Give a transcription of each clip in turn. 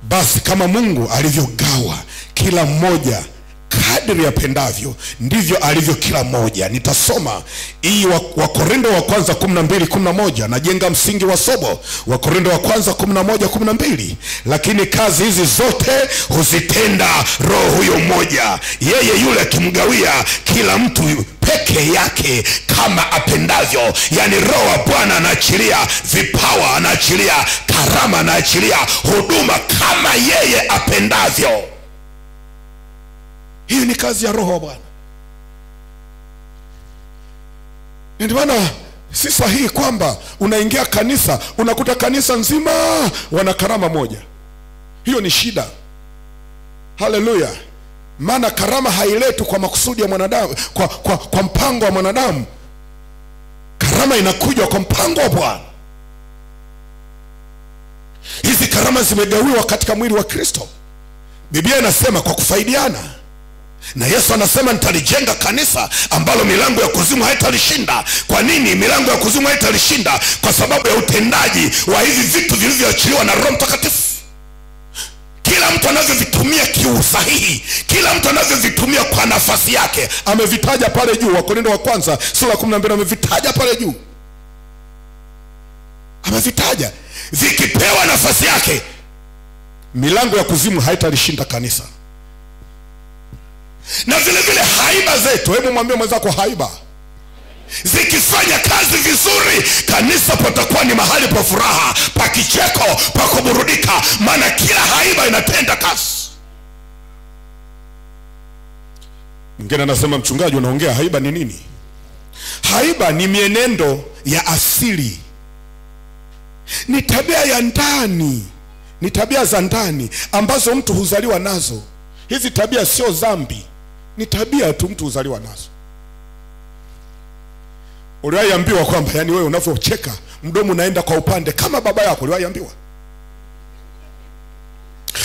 Basi kama Mungu alivyogawa kila mmoja kadri yapendavyo, ndivyo alivyo kila mmoja. Nitasoma hii Wakorintho wa kwanza 12:11. Najenga msingi wa somo. Wakorintho wa kwanza 11:12. Lakini kazi hizi zote huzitenda Roho huyo mmoja, yeye yule akimgawia kila mtu peke yake kama apendavyo. Yani Roho wa Bwana anaachilia vipawa, anaachilia karama, anaachilia huduma kama yeye apendavyo. Hii ni kazi ya Roho wa Bwana. Ndio maana si sahihi kwamba unaingia kanisa unakuta kanisa nzima wana karama moja. Hiyo ni shida. Haleluya. Maana karama hailetwi kwa makusudi ya mwanadamu, kwa mpango wa mwanadamu. Karama inakuja kwa mpango wa Bwana. Hizi karama zimegawiwa katika mwili wa Kristo. Biblia inasema kwa kufaidiana. Na Yesu anasema nitalijenga kanisa ambalo milango ya kuzimu haitalishinda. Kwa nini milango ya kuzimu haitalishinda? Kwa sababu ya utendaji wa hivi vitu vilivyoachiliwa na Roho Mtakatifu. Kila mtu anavyovitumia kiusahihi, kila mtu anavyovitumia kwa nafasi yake. Amevitaja pale juu. Wakorintho wa kwanza sura 12 amevitaja pale juu. Amevitaja. Vikipewa nafasi yake, milango ya kuzimu haitalishinda kanisa. Na vile vile haiba zetu, hebu mwambie mwenzako haiba zikifanya kazi vizuri, kanisa patakuwa ni mahali pa furaha, pa kicheko, pa kuburudika. Maana kila haiba inatenda kazi. Mwingine anasema, mchungaji unaongea haiba ni nini? Haiba ni mienendo ya asili, ni tabia ya ndani, ni tabia za ndani ambazo mtu huzaliwa nazo. Hizi tabia sio dhambi, ni tabia tu mtu huzaliwa nazo. Uliwahiambiwa kwamba yani wewe unavyocheka mdomo unaenda kwa upande kama baba yako? Uliwahiambiwa?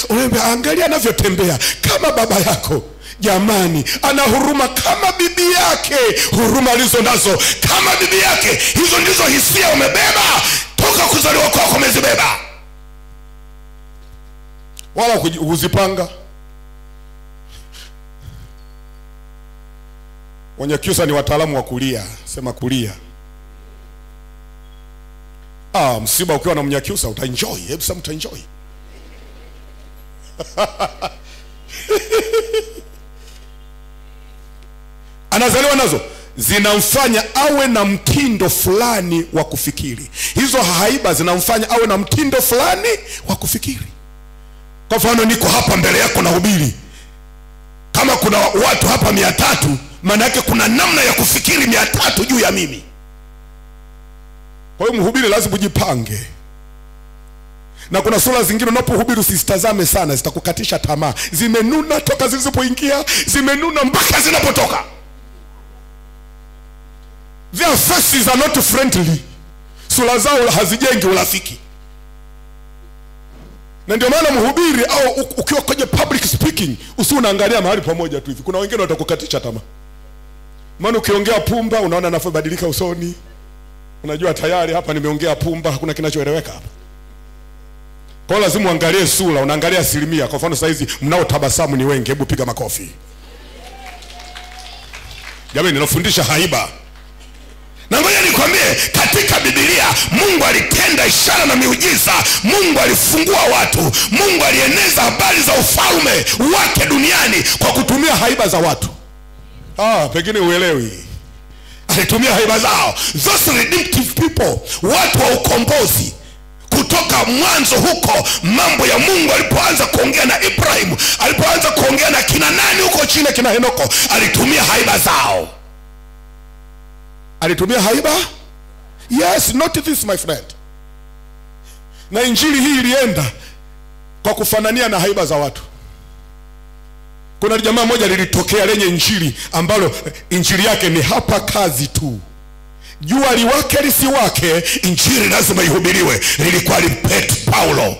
Unaambia angalia anavyotembea kama baba yako. Jamani, ana huruma kama bibi yake. Huruma alizo nazo kama bibi yake. Hizo ndizo hisia umebeba toka kuzaliwa kwako, umezibeba. Wala huzipanga. Wanyakyusa ni wataalamu wa kulia. Sema kulia. Msiba ukiwa na Mnyakyusa utaenjoy. Hebu sema utaenjoy. Anazaliwa nazo, zinamfanya awe na mtindo fulani wa kufikiri. Hizo haiba zinamfanya awe na mtindo fulani wa kufikiri. Kwa mfano, niko hapa mbele yako na hubiri. Kama kuna watu hapa 300, maana yake kuna namna ya kufikiri 300 juu ya mimi. Kwa hiyo mhubiri lazima ujipange. Na kuna sura zingine unapohubiri usitazame sana, zitakukatisha tamaa. Zimenuna toka zilipoingia, zimenuna mpaka zinapotoka. Their faces are not friendly. Sura zao hazijengi urafiki. Na ndio maana mhubiri au ukiwa kwenye public speaking usi unaangalia mahali pamoja tu hivi. Kuna wengine watakukatisha tamaa. Maana ukiongea pumba unaona anafabadilika usoni. Unajua tayari hapa nimeongea pumba, hakuna kinachoeleweka hapa. Kwa lazima uangalie sura, unaangalia asilimia. Kwa mfano saizi mnao tabasamu ni wengi, hebu piga makofi. Jamani, ninafundisha haiba. Na ngoja nikwambie, katika Biblia Mungu alitenda ishara na miujiza. Mungu alifungua watu. Mungu alieneza habari za ufalme wake duniani kwa kutumia haiba za watu. Pengine uelewi. Alitumia haiba zao. Those redemptive people, watu wa ukombozi. Kutoka mwanzo huko, mambo ya Mungu alipoanza kuongea na Ibrahim, alipoanza kuongea na kina nani huko chini, kina Henoko, alitumia haiba zao. Alitumia haiba? Yes, not this my friend. Na injili hii ilienda kwa kufanania na haiba za watu. Kuna jamaa moja lilitokea lenye injili ambalo injili yake ni hapa kazi tu. Jua liwake lisiwake, injili lazima ihubiriwe. Lilikuwa Paulo.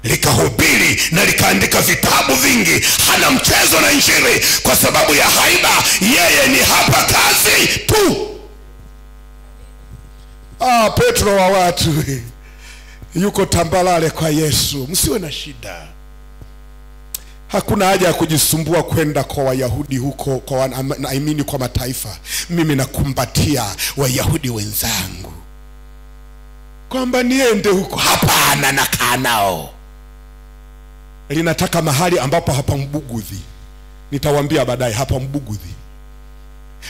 Likahubiri na likaandika vitabu vingi. Hana mchezo na injili kwa sababu ya haiba. Yeye ni hapa kazi tu. Petro wa watu yuko tambalale kwa Yesu. Msiwe na shida. Hakuna haja ya kujisumbua kwenda kwa Wayahudi huko, kwa kwa mataifa. Mimi nakumbatia Wayahudi wenzangu kwamba niende huko. Hapana, nakaa nao. Linataka mahali ambapo hapambugudhi. Nitawaambia baadaye, hapambugudhi.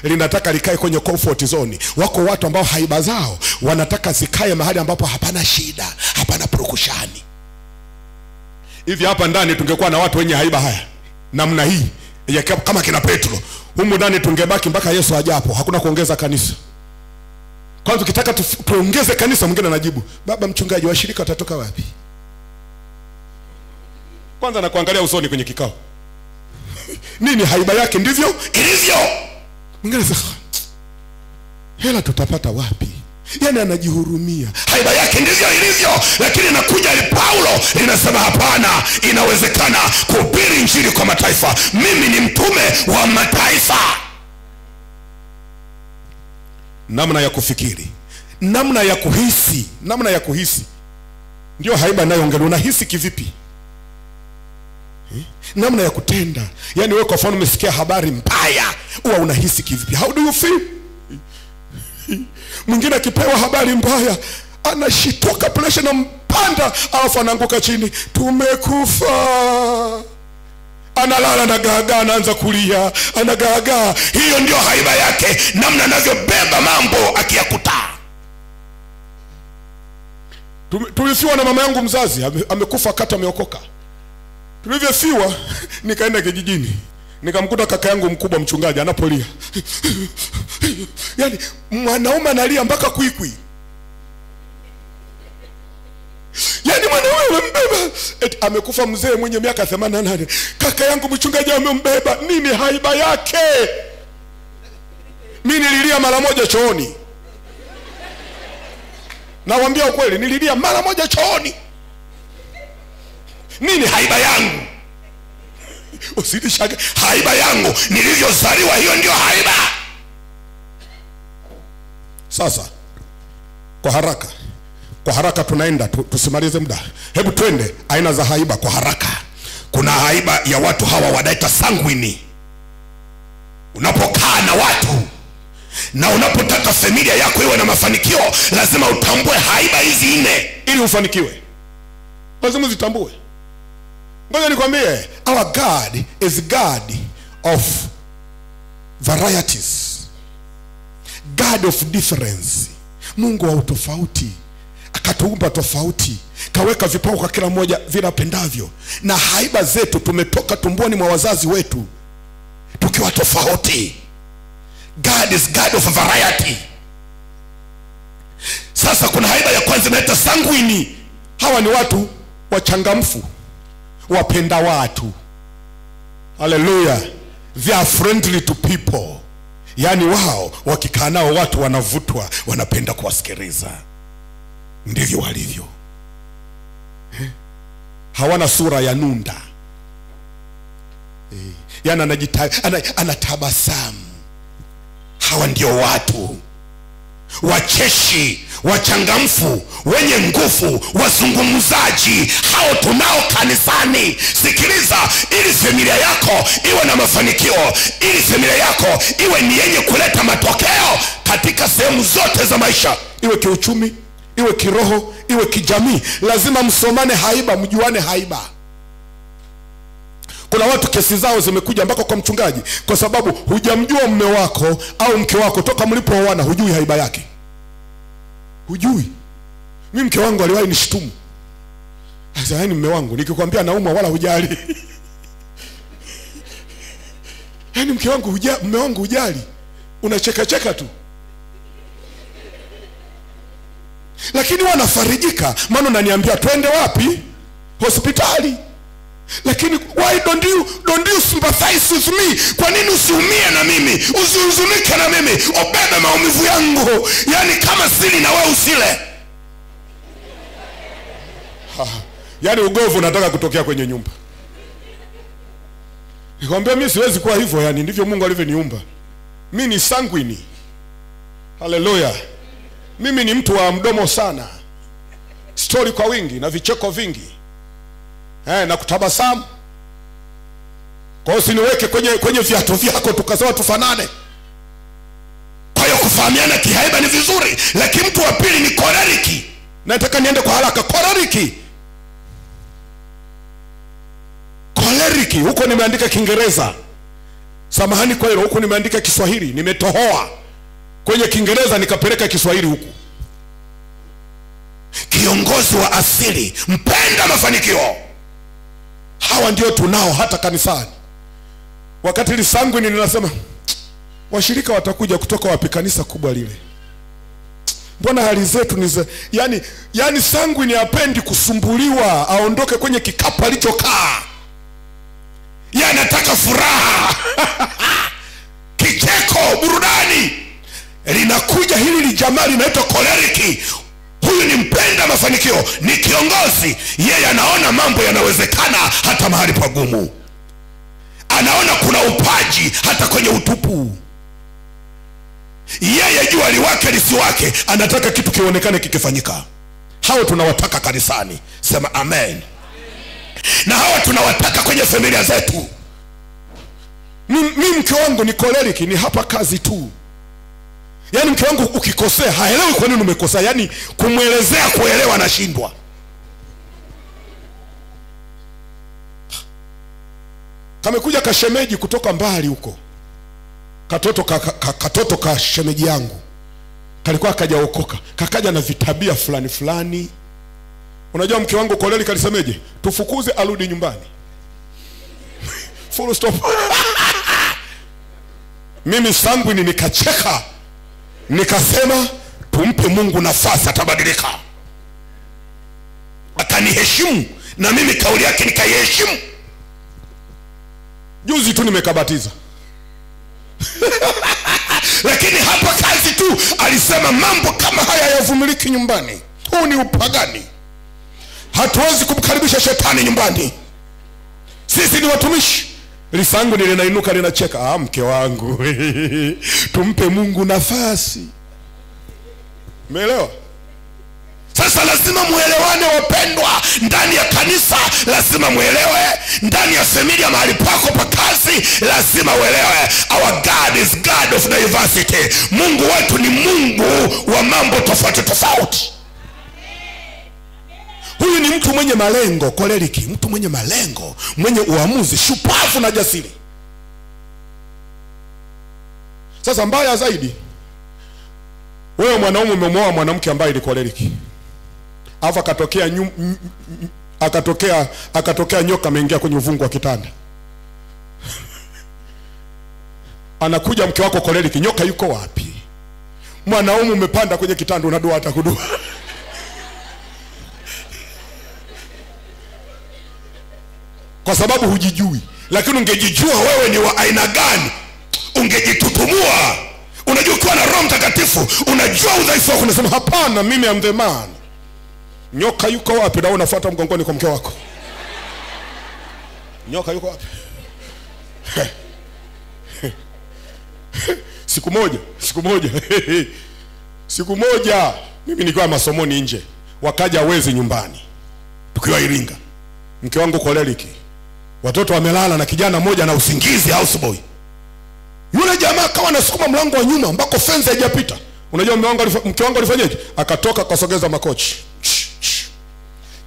Linataka likae kwenye comfort zone. Wako watu ambao haiba zao wanataka zikae mahali ambapo hapana shida, hapana purukushani. Hivi hapa ndani tungekuwa na watu wenye haiba haya namna hii ya kama kina Petro, humu ndani tungebaki mpaka Yesu ajapo. Hakuna kuongeza kanisa. Kwanza ukitaka tuongeze kanisa, mwingine anajibu, baba mchungaji, washirika watatoka wapi? Kwanza na kuangalia usoni kwenye kikao. Nini haiba yake ndivyo ilivyo. Mwingine sasa, hela tutapata wapi? Yani anajihurumia. Haiba yake ndivyo ilivyo. Lakini nakuja ni Paulo linasema hapana, inawezekana kuhubiri injili kwa mataifa. Mimi ni mtume wa mataifa. Namna ya kufikiri, namna ya kuhisi, namna ya kuhisi ndio haiba nayoongea. Unahisi kivipi? Namna ya kutenda. Yani wewe kwa mfano umesikia habari mbaya, huwa unahisi kivipi? How do you feel? Mwingine akipewa habari mbaya anashituka, pressure na mpanda, alafu anaanguka chini, tumekufa. Analala na gaga, anaanza kulia, anagaga. Hiyo ndio haiba yake, namna anavyobeba mambo akiyakuta. Tulifiwa na mama yangu mzazi, amekufa kata ameokoka. Tulivyofiwa nikaenda kijijini, nikamkuta kaka yangu mkubwa mchungaji anapolia. Yani mwanaume analia mpaka kwikwi. Yani mwanaume amembeba, amekufa mzee mwenye miaka 88. Kaka yangu mchungaji amembeba. Nini haiba yake? Mimi nililia mara moja chooni. Nawaambia ukweli, nililia mara moja chooni. Nini haiba yangu? Usidishage haiba yangu nilivyozaliwa, hiyo ndio haiba. Sasa kwa haraka tunaenda tusimalize muda. Hebu twende aina za haiba kwa haraka. Kuna haiba ya watu hawa wanaita sanguini. Unapokaa na watu na unapotaka familia yako iwe na mafanikio, lazima utambue haiba hizi 4 ili ufanikiwe. Lazima uzitambue. Ngoja nikwambie, our God is God of varieties, God of difference. Mungu wa utofauti, akatuumba tofauti, kaweka vipawa kwa kila mmoja vinapendavyo. Na haiba zetu tumetoka tumboni mwa wazazi wetu tukiwa tofauti. God is God of variety. Sasa kuna haiba ya kwanza inaitwa sanguini. Hawa ni watu wachangamfu, wapenda watu. Hallelujah. They are friendly to people. Yani wao wakikaa nao watu wanavutwa, wanapenda kuwasikiliza. Ndivyo walivyo. Hawana sura ya nunda. Yani anatabasamu. Hawa ndio watu wacheshi, wachangamfu, wenye nguvu, wazungumzaji. Hao tunao kanisani. Sikiliza, ili familia yako iwe na mafanikio, ili familia yako iwe ni yenye kuleta matokeo katika sehemu zote za maisha, iwe kiuchumi, iwe kiroho, iwe kijamii, lazima msomane haiba, mjuane haiba. Kuna watu kesi zao zimekuja mpaka kwa mchungaji kwa sababu hujamjua mume wako au mke wako toka mlipooana, hujui haiba yake. Hujui. Mimi mke wangu aliwahi nishtumu. Sasa yani mume wangu nikikwambia naumwa wala hujali. Yani mume wangu hujali. Unacheka cheka tu. Lakini wanafarijika, maana unaniambia twende wapi? Hospitali. Lakini why don't you sympathize with me? Kwa nini usiumie na mimi? Usihuzunike na mimi? Ubebe maumivu yangu. Yani kama sili na wewe usile. Yani ugovu unataka kutokea kwenye nyumba. Nikwambia mimi siwezi kuwa hivyo, yani ndivyo Mungu alivyoniumba. Mimi ni sanguini. Hallelujah. Mimi ni mtu wa mdomo sana. Story kwa wingi na vicheko vingi. Na kutabasamu. Kwa hiyo usiniweke kwenye viatu vyako tukazoa tufanane. Kwa hiyo kufahamiana kihaiba ni vizuri, lakini mtu wa pili ni koleriki. Nataka niende kwa haraka. Koleriki huko nimeandika Kiingereza. Samahani kwa hilo, huko nimeandika Kiswahili, nimetohoa kwenye Kiingereza nikapeleka Kiswahili huku. Kiongozi wa asili, mpenda mafanikio. Hawa ndio tunao hata kanisani. Wakati lisangu ninasema washirika watakuja kutoka wapi kanisa kubwa lile? Mbona hali zetu ni yani sangu ni apendi kusumbuliwa, aondoke kwenye kikapu alichokaa. Yeye anataka furaha. Kicheko, burudani. Linakuja hili jamaa linaitwa koleriki. Huyu ni mpenda mafanikio, ni kiongozi. Yeye anaona mambo yanawezekana hata mahali pagumu. Anaona kuna upaji hata kwenye utupu. Yeye jua liwake lisiwake, anataka kitu kionekane kikifanyika. Hao tunawataka kanisani. Sema amen. Na hawa tunawataka kwenye familia zetu. Mimi mke wangu ni koleriki, ni hapa kazi tu. Yani mke wangu ukikosea haelewi kwa nini umekosea, yani kumwelezea kuelewa anashindwa. Kamekuja kashemeji kutoka mbali huko. Katoto ka shemeji yangu. Kalikuwa kajaokoka, kakaja na vitabia fulani. Unajua mke wangu koleriki alisemeje? Tufukuze arudi nyumbani. Full stop. Mimi sangu nikacheka. Nikasema tumpe Mungu nafasi, atabadilika. Ataniheshimu na mimi kauli yake nikaiheshimu. Juzi tu nimekabatiza. Lakini hapa kazi tu alisema mambo kama haya yavumiliki nyumbani. Huu ni upagani. Hatuwezi kumkaribisha shetani nyumbani. Sisi ni watumishi. Lisangu linainuka linacheka. Mke wangu. Tumpe Mungu nafasi. Umeelewa? Sasa lazima muelewane wapendwa. Ndani ya kanisa lazima muelewe. Ndani ya familia mahali pako pa kazi lazima uelewe. Our God is God of diversity. Mungu wetu ni Mungu wa mambo tofauti. Huyu ni mtu mwenye malengo, koleriki, mtu mwenye malengo, mwenye uamuzi, shupavu na jasiri. Sasa mbaya zaidi, wewe mwanaume umemwoa mwanamke ambaye ni koleriki. Alafu akatokea nyoka ameingia kwenye uvungu wa kitanda. Anakuja mke wako koleriki, nyoka yuko wapi? Mwanaume umepanda kwenye kitanda unadua hata kudua. Kwa sababu hujijui. Lakini ungejijua wewe ni wa aina gani, ungejitutumua. Unajua ukiwa na Roho Mtakatifu unajua udhaifu wako, unasema hapana, mimi am the man. Nyoka yuko wapi? Na unafuata mgongoni kwa mke wako. Nyoka yuko wapi? Siku moja mimi nilikuwa masomoni nje, wakaja wezi nyumbani tukiwa Iringa. Mke wangu koleriki, watoto wamelala na kijana mmoja na usingizi, houseboy. Yule jamaa akawa anasukuma mlango wa nyuma ambako fence haijapita. Unajua mke wangu alifanyaje? Akatoka akasogeza makochi.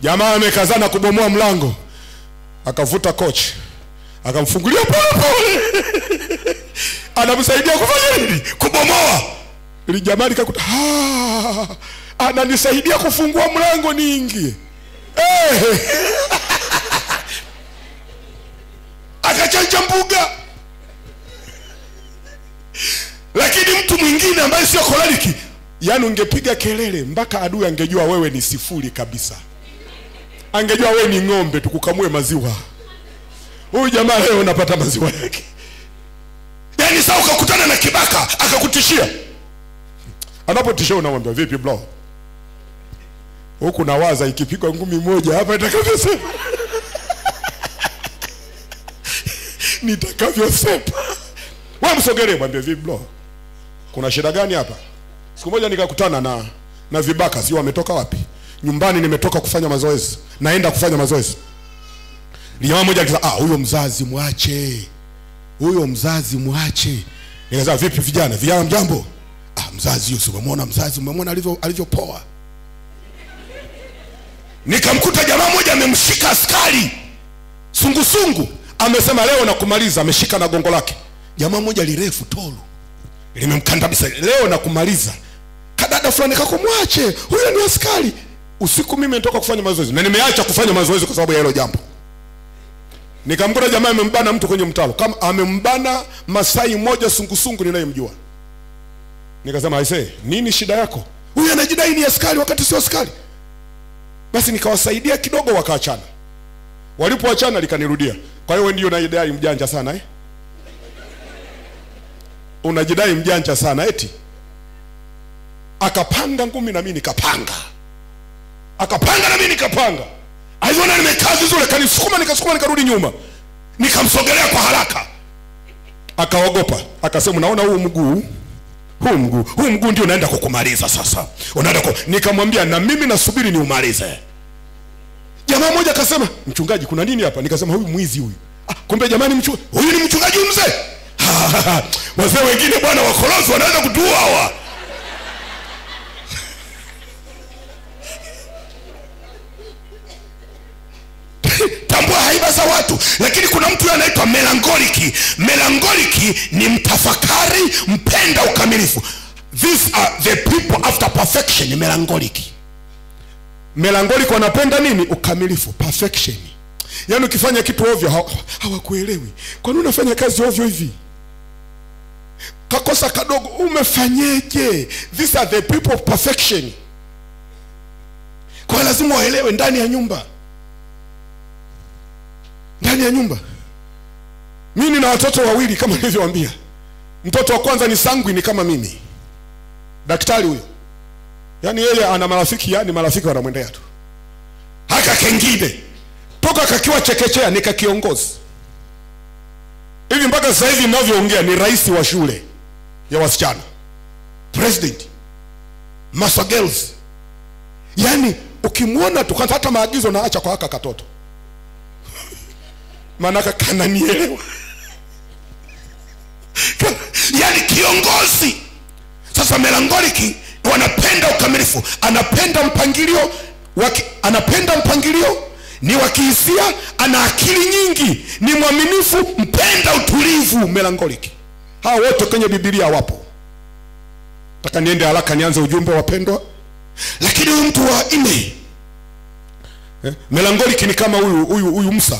Jamaa amekazana kubomoa mlango, akavuta kochi, akamfungulia pole. Anamsaidia kufanya nini? Kubomoa. Ile jamaa likakuta ananisaidia kufungua mlango niingie. Akachanja mbuga. Lakini mtu mwingine ambaye sio koleriki, yani ungepiga kelele mpaka adui angejua wewe ni sifuri kabisa. Angejua wewe ni ng'ombe tukukamue maziwa. Huyu jamaa leo unapata maziwa yake. Yani sasa ukakutana na kibaka akakutishia. Anapotishia unamwambia vipi bro? Huku nawaza ikipigwa ngumi moja hapa itakavyosema. Nitakavyosepa. Wewe msogelee mwambie vipi bro? Kuna shida gani hapa? Siku moja nikakutana na vibaka, sio wametoka wapi? Nyumbani nimetoka kufanya mazoezi. Naenda kufanya mazoezi. Jamaa mmoja akasema huyo mzazi muache. Huyo mzazi muache. Nikasema vipi vijana? Vijana mjambo? Mzazi huyo umemwona mzazi, umemwona alivyopoa. Nikamkuta jamaa mmoja amemshika askari sungusungu, amesema leo na kumaliza, ameshika na gongo lake. Jamaa mmoja lirefu tolo, limemkandamiza, leo na kumaliza. Kadada fulani kakumwache, huyo ni askari. Usiku mimi nitoka kufanya mazoezi na nimeacha kufanya mazoezi kwa sababu ya hilo jambo. Nikamkuta jamaa amembana mtu kwenye mtalo, kama amembana Masai mmoja sungusungu ninayemjua. Nikasema aisee, nini shida yako? Huyu anajidai ni askari wakati sio askari. Basi nikawasaidia kidogo, wakaachana. Walipoachana likanirudia. Kwa hiyo wewe ndio unajidai mjanja sana unajidai mjanja sana eti. Akapanga ngumi na mimi nikapanga. Akapanga na mimi nikapanga. Aliona nimekaa vizuri, kanisukuma nikasukuma nikarudi nyuma. Nikamsogelea kwa haraka. Akaogopa. Akasema unaona huu mguu? Huu mguu ndio unaenda kukumaliza sasa. Nikamwambia na mimi nasubiri ni umalize. Jamaa mmoja akasema, mchungaji kuna nini hapa? Nikasema huyu mwizi huyu. Kumbe jamani huyu ni mchungaji mzee. Wazee wengine bwana wakolozi wanaweza kutua hawa. Tambua haiba za watu. Lakini kuna mtu anaitwa melankoliki. Melankoliki ni mtafakari, mpenda ukamilifu. These are the people after perfection. Melankoliki. Melankoliki wanapenda nini? Ukamilifu, perfection. Yaani ukifanya kitu ovyo hawakuelewi. Kwa nini unafanya kazi ovyo hivi? Kakosa kadogo umefanyeje? These are the people of perfection. Kwa lazima waelewe ndani ya nyumba. Ndani ya nyumba. Mimi nina watoto wawili kama nilivyowaambia. Mtoto wa kwanza ni sanguini kama mimi. Daktari huyo. Yaani yeye ana marafiki, yani marafiki wanamwendea tu. Haka kengine toka kakiwa chekechea nika kiongozi. Hivi mpaka sasa hivi ninavyoongea ni rais wa shule ya wasichana. President. Master girls. Yaani ukimwona tu hata maagizo naacha kwa haka katoto. Maana kananielewa. Yaani kiongozi. Sasa melankoliki wanapenda ukamilifu, anapenda mpangilio, ni wakihisia, ana akili nyingi, ni mwaminifu, mpenda utulivu. Melankoliki hao wote kwenye Biblia wapo. Nataka niende haraka nianze ujumbe wapendwa. Lakini huyu mtu wa nne melankoliki ni kama huyu Musa.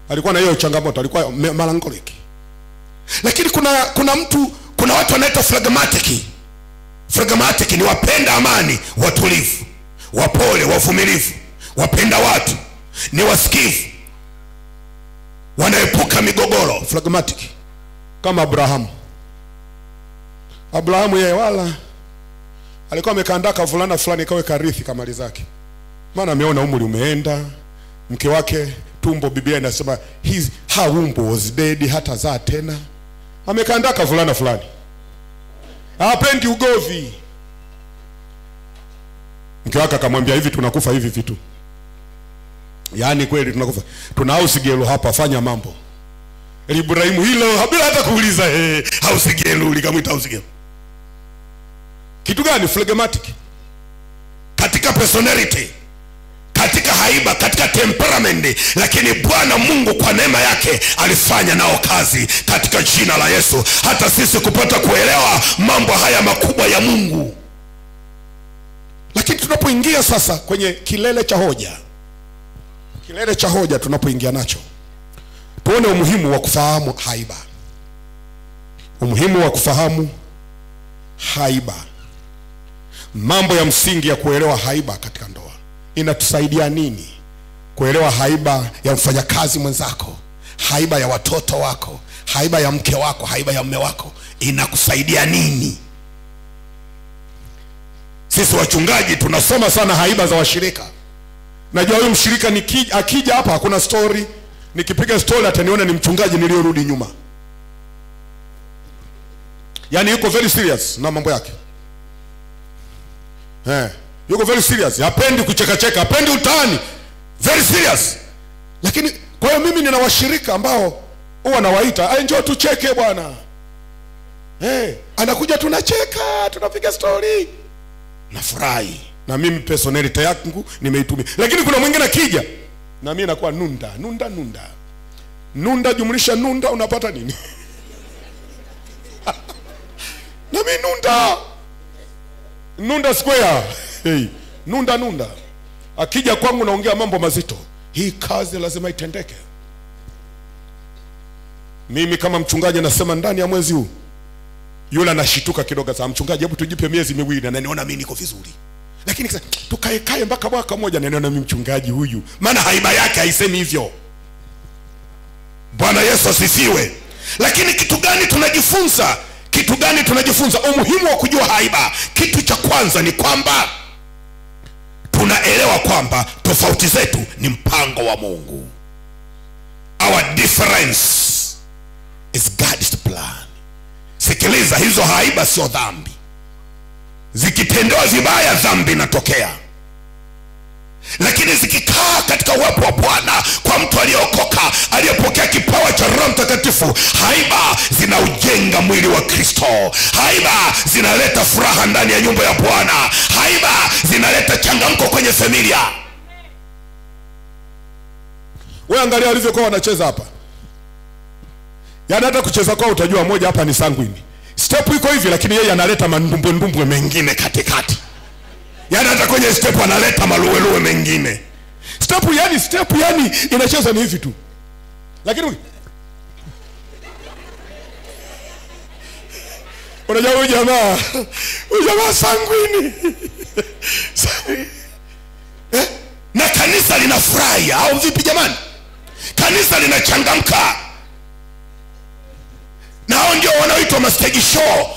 Alikuwa na hiyo changamoto, alikuwa melankoliki. Lakini kuna watu wanaitwa phlegmatic. Phlegmatic ni wapenda amani, watulivu, wapole, wavumilivu, wapenda watu, ni wasikivu, wanaepuka migogoro. Phlegmatic kama Abrahamu yeye wala alikuwa amekandaa kavulana fulani kawe karithi kamali zake. Maana ameona umri umeenda, mke wake tumbo, Biblia inasema her womb was dead, hata zaa tena. Amekandaa kavulana fulani. Hapendi ugovi. Mke wake akamwambia hivi, tunakufa hivi vitu. Yaani kweli tunakufa. Tuna house girl hapa, fanya mambo. Ibrahimu hilo bila hata kuuliza house girl, likamwita house girl. Kitu gani? Phlegmatic. Katika personality, katika haiba, katika temperament. Lakini Bwana Mungu kwa neema yake alifanya nao kazi katika jina la Yesu, hata sisi kupata kuelewa mambo haya makubwa ya Mungu. Lakini tunapoingia sasa kwenye kilele cha hoja tunapoingia nacho, tuone umuhimu wa kufahamu haiba. Umuhimu wa kufahamu haiba. Mambo ya msingi ya kuelewa haiba katika ndoa. Inatusaidia nini kuelewa haiba ya mfanyakazi mwenzako, haiba ya watoto wako, haiba ya mke wako, haiba ya mume wako? Inakusaidia nini? Sisi wachungaji tunasoma sana haiba za washirika. Najua huyu mshirika akija hapa hakuna story, nikipiga story ataniona ni mchungaji niliyorudi nyuma. Yaani yuko very serious na mambo yake. Yuko very serious, hapendi kucheka, hapendi utani. Very serious. Lakini Kwa hiyo mimi nina washirika ambao huwa nawaita, njoo tucheke bwana. Anakuja tunacheka, tunapiga story. Nafurahi. Na mimi personality yangu nimeitumia. Lakini kuna mwingine akija na mimi nakuwa nunda. Nunda jumlisha nunda unapata nini? Na mimi nunda square. Nunda. Akija kwangu naongea mambo mazito. Hii kazi lazima itendeke. Mimi kama mchungaji nasema ndani ya mwezi huu, yule anashituka kidogo sana, mchungaji hebu tujipe miezi miwili, na niona mimi niko vizuri. Lakini sasa tukae mpaka mwaka mmoja, na niona mimi mchungaji huyu, maana haiba yake haisemi hivyo. Bwana Yesu asifiwe. Lakini kitu gani tunajifunza? Umuhimu wa kujua haiba. Kitu cha kwanza ni kwamba tunaelewa kwamba tofauti zetu ni mpango wa Mungu. Our difference is God's plan. Sikiliza, hizo haiba sio dhambi. Zikitendewa vibaya dhambi inatokea. Lakini zikikaa katika uwepo wa Bwana, kwa mtu aliyeokoka, aliyepokea kipawa cha Roho Mtakatifu, haiba zinaujenga mwili wa Kristo. Haiba zinaleta furaha ndani ya nyumba ya Bwana. Haiba zinaleta changamko kwenye familia. Wewe angalia walivyokuwa wanacheza hapa. Yaani hata kucheza kwao utajua moja hapa ni sanguini. Step iko hivi, lakini yeye analeta mandumbwe mengine katikati. Yaani hata kwenye step analeta maluweluwe mengine. Step yani inacheza ni hivi tu. Lakini unajua huyu jamaa sanguini. Na kanisa linafurahi au vipi jamani? Kanisa linachangamka. Na hao ndio wanaoitwa mastage show.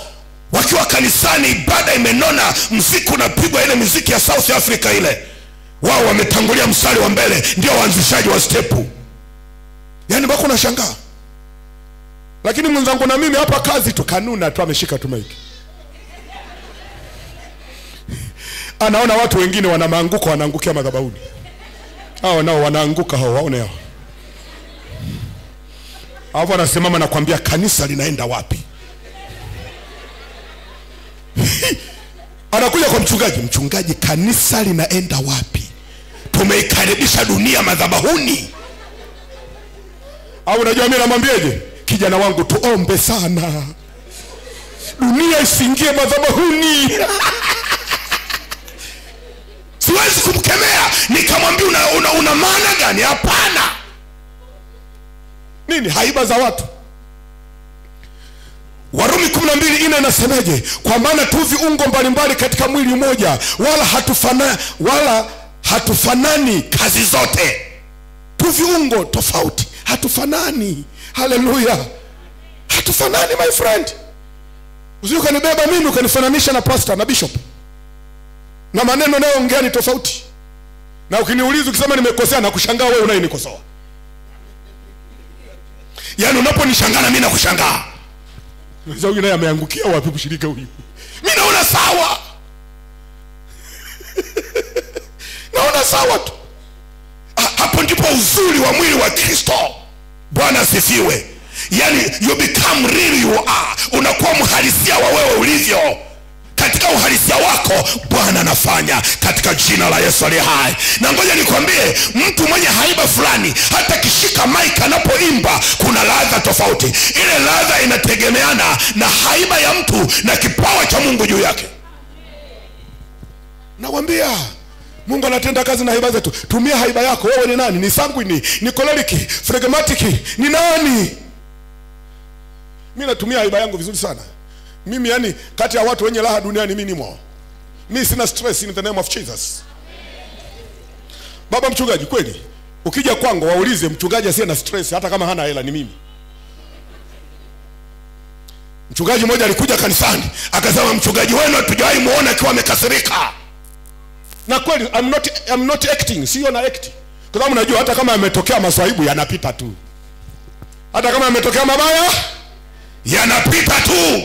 Wakiwa kanisani, ibada imenona, muziki unapigwa, ile muziki ya South Africa ile, wao wametangulia mstari wa mbele, ndio waanzishaji wa stepu. Yaani bako unashangaa. Lakini mwenzangu na mimi hapa kazi tu, kanuna tu, ameshika tu mic. Anaona watu wengine wana maanguko, wanaangukia madhabahuni. Hao nao wanaanguka, hao waone hao. Hapo anasimama na kuambia kanisa linaenda wapi? Anakuja kwa mchungaji, kanisa linaenda wapi? Tumeikaribisha dunia madhabahuni. Au unajua mimi namwambiaje? Kijana wangu, tuombe sana, dunia isingie madhabahuni. Siwezi kumkemea nikamwambia una maana gani? Hapana. Nini haiba za watu? Warumi 12:4 inasemaje? Kwa maana tu viungo mbalimbali katika mwili mmoja, wala hatufanani kazi zote. Tu viungo tofauti, hatufanani. Haleluya. Hatufanani my friend. Usije kanibeba mimi ukanifananisha na pastor na bishop. Na maneno nayo ongea ni tofauti. Na ukiniuliza ukisema nimekosea, na kushangaa wewe unayenikosoa. Yaani unaponishangaa na mimi nakushangaa. Sasa huyu naye ameangukia wapi kushirika huyu? Mimi naona sawa. Naona sawa tu. Hapo ndipo uzuri wa mwili wa Kristo. Bwana asifiwe. Yaani you become real you are. Unakuwa mhalisia wa wewe ulivyo. Katika uhalisia wako Bwana anafanya katika jina la Yesu aliye hai. Na ngoja nikwambie, mtu mwenye haiba fulani hata kishika mic anapoimba kuna ladha tofauti. Ile ladha inategemeana na haiba ya mtu na kipawa cha Mungu juu yake. Nakwambia Mungu anatenda kazi na haiba zetu. Tumia haiba yako. Wewe ni nani? Ni sanguini, ni choleric, phlegmatic, ni nani? Mimi natumia haiba yangu vizuri sana. Mimi yani kati ya watu wenye raha duniani mimi nimo. Mimi sina stress in the name of Jesus. Baba mchungaji, kweli ukija kwangu waulize mchungaji asiye na stress hata kama hana hela ni mimi. Mchungaji mmoja alikuja kanisani akasema mchungaji wenu hatujawahi muona akiwa amekasirika. Na kweli I'm not acting, sio na act. Kwa sababu najua hata kama yametokea maswaibu yanapita tu. Hata kama yametokea mabaya yanapita tu.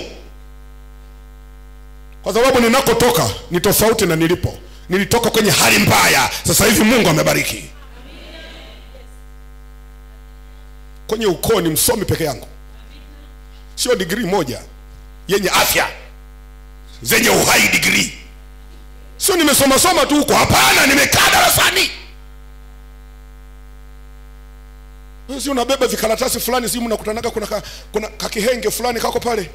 Kwa sababu ninakotoka ni tofauti na nilipo. Nilitoka kwenye hali mbaya, sasa hivi Mungu amebariki. kwenye ukoo ni msomi peke yangu, sio degree moja yenye afya zenye uhai degree. Sio nimesoma soma tu huko, hapana, nimekaa darasani. Sio unabeba vikaratasi fulani, si mnakutanaga kuna kakihenge fulani kako pale,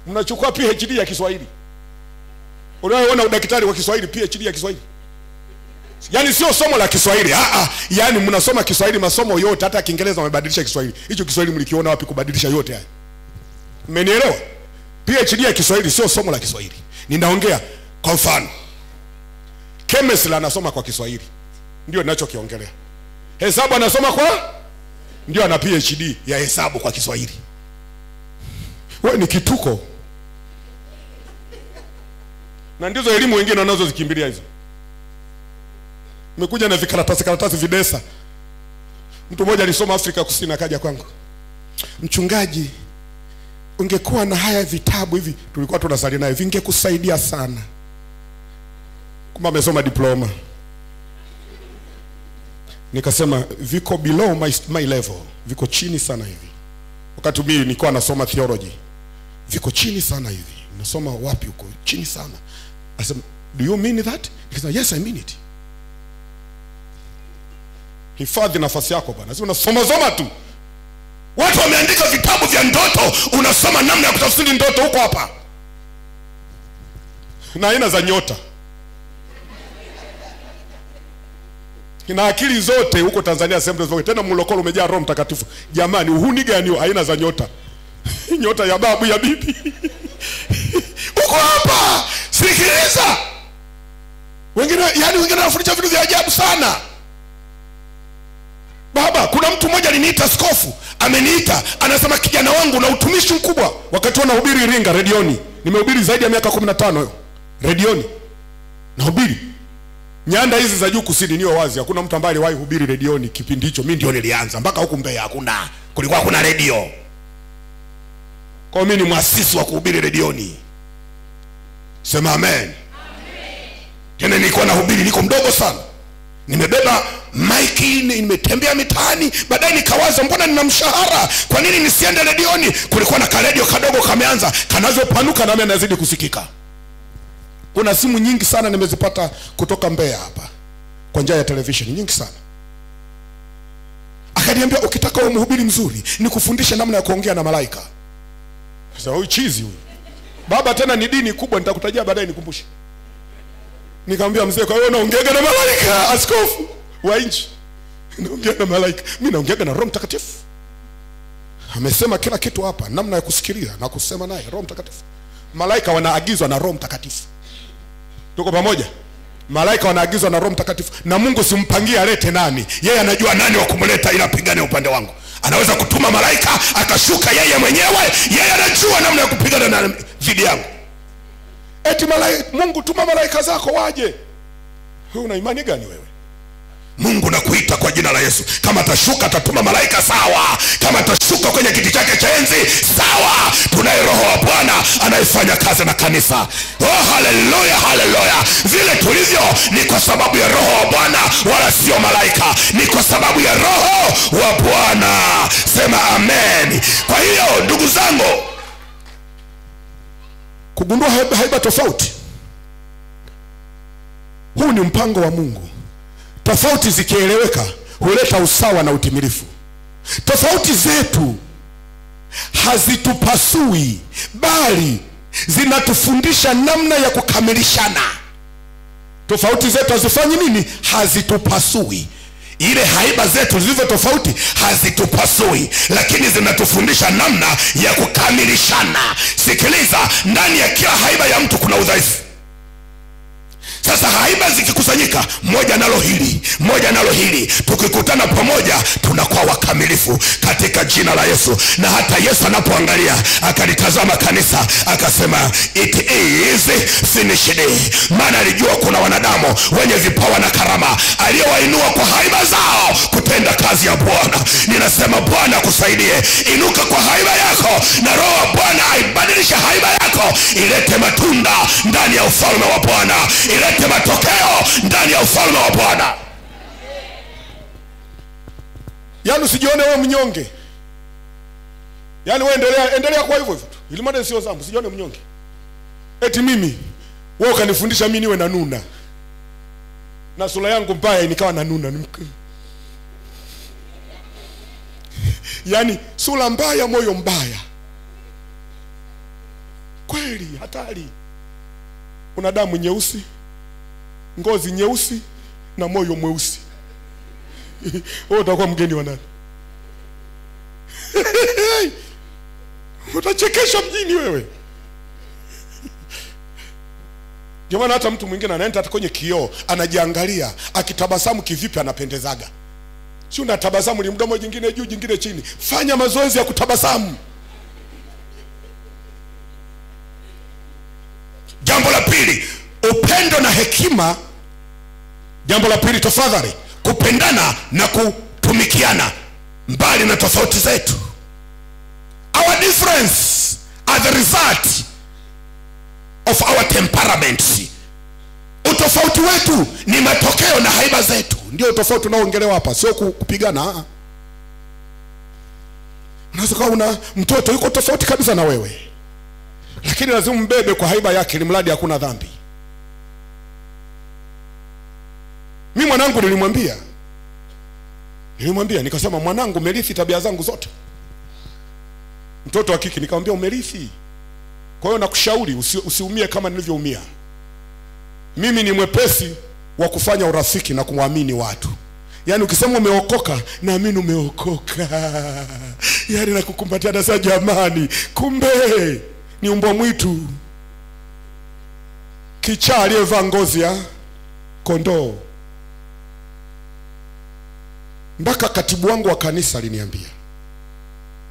mnachukua PhD ya Kiswahili. Unaona udaktari wa Kiswahili, PhD ya Kiswahili. Yaani sio somo la Kiswahili, yaani mnasoma Kiswahili masomo yote, hata Kiingereza wamebadilisha Kiswahili. Hicho Kiswahili mlikiona wapi kubadilisha yote haya? Mmenielewa? PhD ya Kiswahili sio somo la Kiswahili. Ninaongea kwa mfano, chemistry anasoma kwa Kiswahili, ndio ninachokiongelea. Hesabu anasoma kwa, ndio ana PhD ya hesabu kwa Kiswahili. Wewe ni kituko. Na ndizo elimu wengine wanazozikimbilia hizo. Nimekuja na vikaratasi videsa. Mtu mmoja alisoma Afrika Kusini akaja kwangu, mchungaji, ungekuwa na haya vitabu hivi tulikuwa tunasali naye, vingekusaidia sana. Kama amesoma diploma. Nikasema viko below my level, viko chini sana hivi. Wakati mimi nilikuwa nasoma theology, viko chini sana hivi. Nasoma wapi huko? Chini sana. I said, do you mean that? Nikasema, yes, I mean it. Hifadhi nafasi yako bwana, si unasoma tu. Watu wameandika vitabu vya ndoto, unasoma namna ya kutafsiri ndoto huko hapa. Na aina za nyota. Kina akili zote huko Tanzania Assemblies of God. Tena mlokolo umejaa Roho Mtakatifu. Jamani, uhuni gani aina za nyota? Nyota ya babu ya bibi. Huko hapa. Sikiliza. Wengine wanafundisha vitu vya ajabu sana. Baba, kuna mtu mmoja aliniita askofu, ameniita, anasema kijana wangu na utumishi mkubwa. Wakati wanahubiri Iringa redioni. Nimehubiri zaidi ya miaka 15 redioni. Nahubiri. Nyanda hizi za juu kusini niyo wazi, hakuna mtu ambaye aliwahi hubiri redioni kipindi hicho. Mimi ndio nilianza, mpaka huku Mbeya kulikuwa kuna redio. Kwa mimi ni muasisi wa kuhubiri redioni. Sema amen. Tena nilikuwa nahubiri niko mdogo sana. Nimebeba maiki, nimetembea mitaani, baadaye nikawaza mbona nina mshahara, kwa nini nisiende redioni? Kulikuwa na karedio kadogo kameanza, kanavyopanuka na mimi nazidi kusikika. Kuna simu nyingi sana nimezipata kutoka Mbeya hapa kwa njia ya television, nyingi sana. Akaniambia ukitaka uwe mhubiri mzuri nikufundishe namna ya kuongea na malaika. Sasa huyu chizi huyu. Baba, tena ni dini kubwa, nitakutajia baadaye nikumbushe. Nikamwambia mzee, kwa hiyo unaongea na malaika askofu wa nchi? Naongea na malaika. Mimi naongea na Roho Mtakatifu. Amesema kila kitu hapa, namna ya kusikilia na kusema naye Roho Mtakatifu. Malaika wanaagizwa na Roho Mtakatifu. Tuko pamoja? Malaika wanaagizwa na Roho Mtakatifu, na Mungu simpangie alete nani. Yeye anajua nani wa kumleta ili apigane upande wangu. Anaweza kutuma malaika akashuka yeye mwenyewe, yeye anajua namna ya kupigana na dhidi yangu. Eti Mungu tuma malaika zako waje. Wewe una imani gani wewe? Mungu nakuita kwa jina la Yesu. Kama atashuka atatuma malaika, sawa. Kama atashuka kwenye kiti chake cha enzi, sawa. Tunaye Roho wa Bwana anayefanya kazi na kanisa. Oh, haleluya, haleluya. Vile tulivyo ni kwa sababu ya Roho wa Bwana, wala sio malaika. Ni kwa sababu ya Roho wa Bwana. Sema amen. Kwa hiyo ndugu zangu, kugundua haiba tofauti, huu ni mpango wa Mungu. Tofauti zikieleweka huleta usawa na utimilifu. Tofauti zetu hazitupasui, bali zinatufundisha namna ya kukamilishana. Tofauti zetu hazifanyi nini? Hazitupasui. Ile haiba zetu zilivyo tofauti hazitupasui, lakini zinatufundisha namna ya kukamilishana. Sikiliza, ndani ya kila haiba ya mtu kuna udhaifu. Sasa haiba zikikusanyika, moja nalo hili, moja nalo hili, tukikutana pamoja tunakuwa wakamilifu katika jina la Yesu. Na hata Yesu anapoangalia akalitazama kanisa akasema it is finished. Maana alijua kuna wanadamu wenye vipawa na karama aliyowainua kwa haiba zao kutenda kazi ya Bwana. Ninasema Bwana akusaidie. Inuka kwa haiba yako na Roho wa Bwana aibadilishe haiba yako, ilete matunda ndani ya ufalme wa Bwana, ilete matokeo ndani ya ufalme wa Bwana. Yaani usijione wewe mnyonge. Yaani wewe endelea kwa hivyo tu. Ili mada sio zangu, sijione mnyonge. Eti mimi wewe ukanifundisha mimi niwe na nuna. Na sura yangu mbaya nikawa na nuna. Yaani sura mbaya, moyo mbaya. Kweli hatari. Una damu nyeusi, ngozi nyeusi na moyo mweusi. Wewe utakuwa mgeni wa nani? Utachekesha mjini wewe. Ndio maana hata mtu mwingine anaenda hata kwenye kioo anajiangalia, akitabasamu kivipi anapendezaga. Si unatabasamu ni mdomo jingine juu jingine chini. Fanya mazoezi ya kutabasamu. Jambo la pili, upendo na hekima. Jambo la pili tafadhali, kupendana na kutumikiana mbali na tofauti zetu. Our difference are the result of our temperaments. Utofauti wetu ni matokeo na haiba zetu. Ndio utofauti unaoongelewa hapa, sio kupigana. Unaweza kuwa una mtoto yuko tofauti kabisa na wewe, lakini lazima mbebe kwa haiba yake ili mradi hakuna dhambi. Mimi mwanangu nilimwambia nikasema, mwanangu umerithi tabia zangu zote. Mtoto wa kike nikamwambia umerithi. Kwa hiyo nakushauri usiumie kama nilivyoumia. Mimi ni mwepesi wa kufanya urafiki na kumwamini watu. Yaani ukisema umeokoka, naamini umeokoka. Yaani nakukumbatia na sasa, jamani, kumbe ni mbwa mwitu. Kichaa aliyevaa ngozi ya kondoo. Mpaka katibu wangu wa kanisa aliniambia,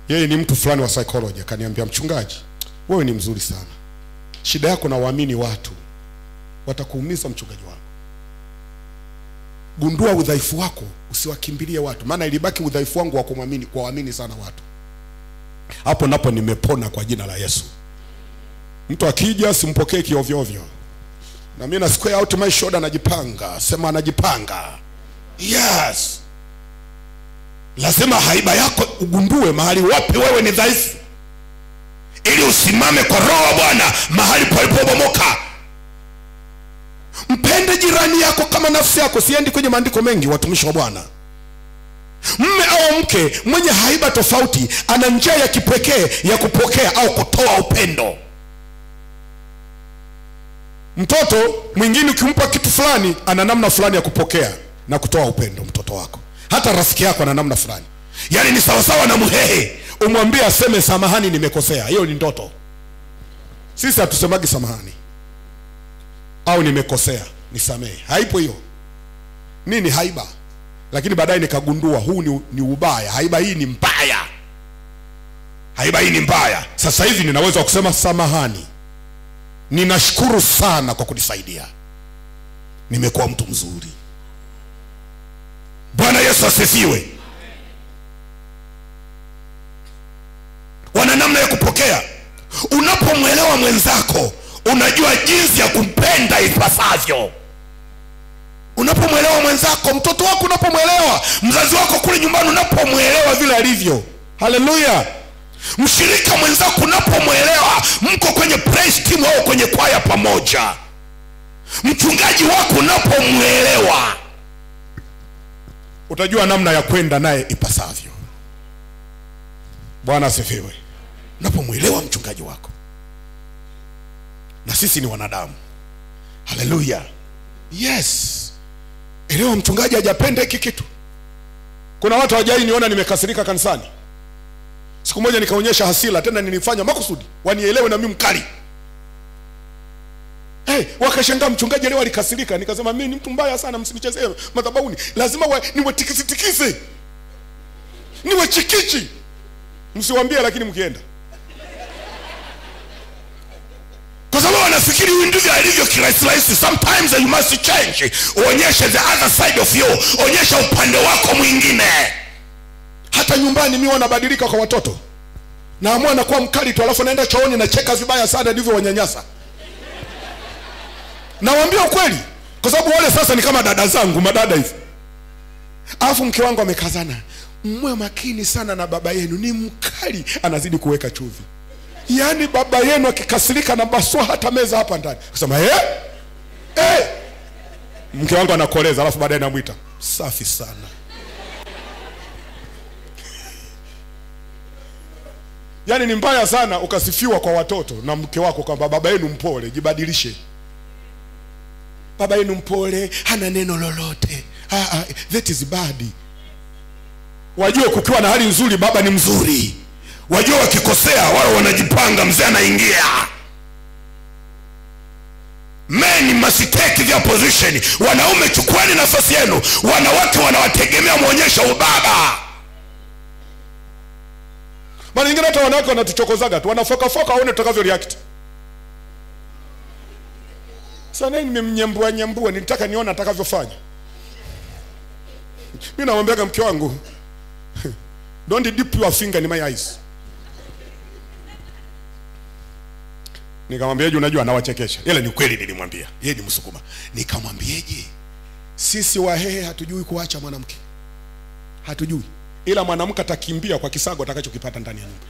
yeye ni mtu fulani wa psychology, akaniambia, mchungaji, wewe ni mzuri sana. Shida yako na waamini watu, watakuumiza mchungaji wako. Gundua udhaifu wako, usiwakimbilie watu. Maana ilibaki udhaifu wangu wa kuamini sana watu. Hapo napo nimepona kwa jina la Yesu. Mtu akija simpokee kiovyo ovyo. Na mimi na square out my shoulder, najipanga. Sema anajipanga. Yes. Lazima haiba yako ugundue mahali wapi wewe ni dhaifu, ili usimame kwa roho wa Bwana mahali palipobomoka. Mpende jirani yako kama nafsi yako. Siendi kwenye maandiko mengi, watumishi wa Bwana. Mume au mke mwenye haiba tofauti ana njia ya kipekee ya kupokea au kutoa upendo. Mtoto mwingine ukimpa kitu fulani ana namna fulani ya kupokea na kutoa upendo. Mtoto wako, hata rafiki yako ana namna fulani. Yaani ni sawasawa na Mhehe, umwambie aseme samahani nimekosea. Hiyo ni ndoto. Sisi hatusemagi samahani au nimekosea nisamehe. Haipo hiyo. Nini haiba? Lakini baadaye nikagundua huu ni ubaya. Haiba hii ni mbaya. Haiba hii ni mbaya. Sasa hivi ninaweza kusema samahani, ninashukuru sana kwa kunisaidia, nimekuwa mtu mzuri. Bwana Yesu asifiwe. Wana namna ya kupokea. Unapomwelewa mwenzako, unajua jinsi ya kumpenda ipasavyo. Unapomwelewa mwenzako, mtoto wako unapomwelewa, mzazi wako kule nyumbani unapomwelewa vile alivyo. Haleluya. Mshirika mwenzako unapomwelewa, mko kwenye praise team au kwenye kwaya pamoja. Mchungaji wako unapomwelewa, utajua namna ya kwenda naye ipasavyo. Bwana asifiwe. Unapomwelewa mchungaji wako. Na sisi ni wanadamu. Haleluya. Yes. Elewa mchungaji hajapenda hiki kitu. Kuna watu hawajai niona nimekasirika kanisani. Siku moja nikaonyesha hasira, tena nilifanya makusudi wanielewe na mimi mkali. Wakashangaa mchungaji leo alikasirika. Nikasema mimi ni mtu mbaya sana, msinichezee madhabahuni. Lazima niwe tikisi. Niwe chikichi. Msiwaambie lakini mkienda. Kwa sababu wanafikiri huyu ndivyo alivyo kirahisi. Sometimes you must change. Onyesha the other side of you. Onyesha upande wako mwingine. Hata nyumbani mimi wanabadilika kwa watoto. Naamua nakuwa mkali tu, alafu naenda chooni na cheka vibaya sana ndivyo wanyanyasa. Nawaambia ukweli. Kwa sababu wale sasa ni kama dada zangu, madada hivi. Alafu mke wangu amekazana. mwe makini sana na baba yenu, ni mkali, anazidi kuweka chumvi. Yaani baba yenu akikasirika na baswa hata meza hapa ndani. Kusema mke wangu anakoleza, alafu baadaye namuita, safi sana. Yaani ni mbaya sana ukasifiwa kwa watoto na mke wako kwamba baba yenu mpole, jibadilishe. Baba yenu mpole, hana neno lolote. That is bad. Wajua kukiwa na hali nzuri baba ni mzuri. Wajua wakikosea wao wanajipanga, mzee anaingia. Men must take their position. Wanaume chukueni nafasi yenu. Wanawake wanawategemea muonyesha ubaba. Mara nyingine hata wanawake wanatuchokozaga tu, wanafoka waone tutakavyo react. Sana nimemnyambua nilitaka nione atakavyofanya. Mimi namwambia mke wangu, don't dip your finger in my eyes. Nikamwambia unajua anawachekesha. Ile ni kweli nilimwambia. Yeye ni Msukuma. Nikamwambieje? Sisi Wahehe hatujui kuacha mwanamke. Hatujui. Ila mwanamke atakimbia kwa kisago atakachokipata ndani ya nyumba.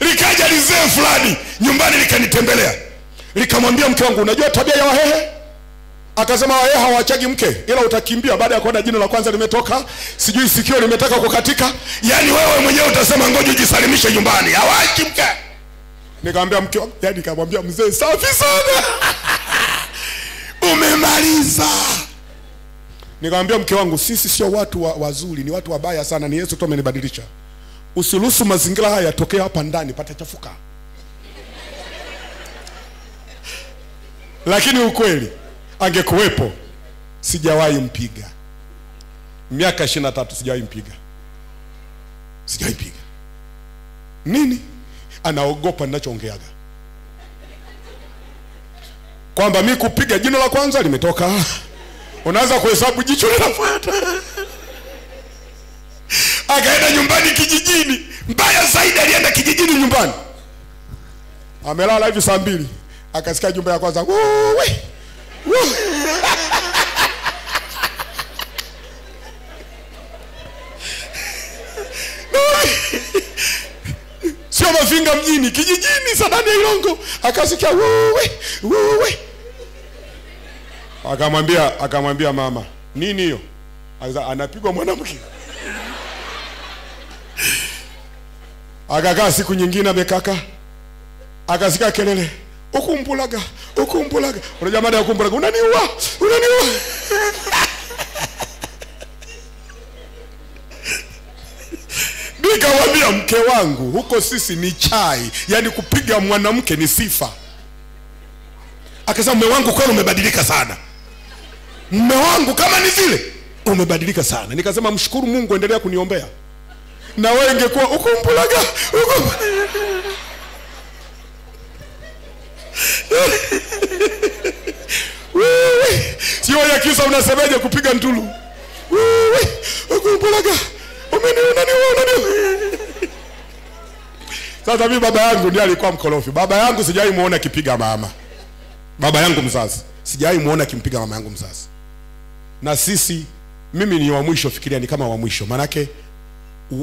Likaja lizee fulani nyumbani likanitembelea. Likamwambia mke wangu, unajua tabia ya Wahehe? Akasema Wahehe hawachagi mke, ila utakimbia baada ya kuona jino la kwanza limetoka, sijui sikio limetaka kukatika. Yaani wewe mwenyewe utasema ngoja ujisalimishe nyumbani, hawachi mke. Nikamwambia mke wangu, yaani nikamwambia mzee, safi sana. Umemaliza. Nikamwambia mke wangu, sisi sio watu wazuri, ni watu wabaya sana, ni Yesu tu amenibadilisha. Usiruhusu mazingira haya yatokee hapa ndani patachafuka. Lakini ukweli angekuwepo, sijawahi mpiga. Miaka 23 sijawahi mpiga. Sijawahi mpiga. Nini? Anaogopa ninachoongeaga. Kwamba mimi kupiga jino la kwanza limetoka, unaanza kuhesabu jicho linafuata. Akaenda nyumbani kijijini. Mbaya zaidi alienda kijijini nyumbani. Amelala hivi saa 2. Akasikia jumba ya kwanza. Sio Mafinga mjini, kijijini Sadani ya Ilongo. Akasikia Akamwambia mama, nini hiyo? Anapigwa mwanamke. Akakaa siku nyingine amekaka. Akasikia kelele, ukumbulaga. Unajua maana ya ukumbulaga? Unaniua. Nikamwambia mke wangu, huko sisi ni chai, yani kupiga mwanamke ni sifa. Akasema mume wangu kwani umebadilika sana. Mume wangu kama ni vile umebadilika sana. Nikasema mshukuru Mungu, endelea kuniombea. Na wewe ingekuwa ukumbulaga. Sio ya kisa unasemeje kupiga ntulu. Ukumbulaga. Umeniona. Sasa mimi baba yangu ndiye alikuwa mkorofi. Baba yangu sijawahi muona akipiga mama. Baba yangu mzazi sijawahi muona akimpiga mama yangu mzazi. Na sisi, mimi ni wa mwisho, fikiria ni kama wa mwisho. Manake